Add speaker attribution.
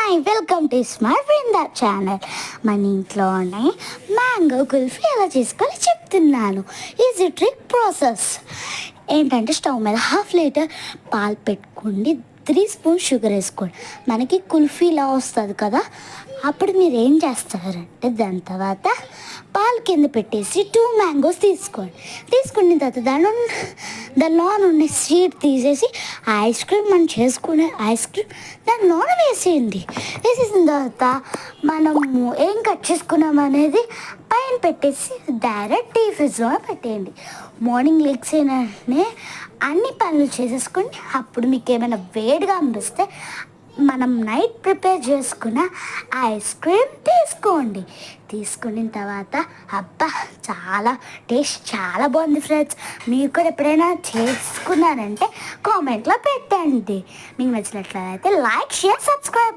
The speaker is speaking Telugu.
Speaker 1: Hi welcome to smart Brinda channel. మన ఇంట్లోనే మ్యాంగో కుల్ఫీ ఎలా చేసుకోవాలో చెప్తున్నాను. ఈజీ ట్రిక్ ప్రాసెస్ ఏంటంటే స్టవ్ మీద 1/2 లీటర్ పాలు పెట్టుకోండి, 3 స్పూన్ షుగర్ వేసుకోండి. మనకి కుల్ఫీలా వస్తుంది కదా, అప్పుడు మీరు ఏం చేస్తారంటే దాని తర్వాత పాలు కింద పెట్టేసి 2 మ్యాంగోస్ తీసుకున్న తర్వాత దానిలో ఉన్న సీడ్ తీసేసి ఐస్ క్రీమ్ మనం చేసుకునే ఐస్ క్రీమ్ దానిలోన వేసేసిన తర్వాత మనము ఏం కట్ చేసుకున్నాం అనేది పైన పెట్టేసి డైరెక్ట్ టీ ఫ్రిడ్జ్లో పెట్టేయండి. మార్నింగ్ లెగ్స్ అయినానే అన్ని పనులు చేసేసుకొని అప్పుడు మీకు ఏమైనా వేడిగా అనిపిస్తే మనం నైట్ ప్రిపేర్ చేసుకున్న ఐస్ క్రీమ్ తీసుకున్న తర్వాత అబ్బా టేస్ట్ చాలా బాగుంది ఫ్రెండ్స్. మీరు కూడా ఎప్పుడైనా చేసుకున్నారంటే కామెంట్లో పెట్టండి. మీకు నచ్చినట్లయితే లైక్, షేర్, సబ్స్క్రైబ్.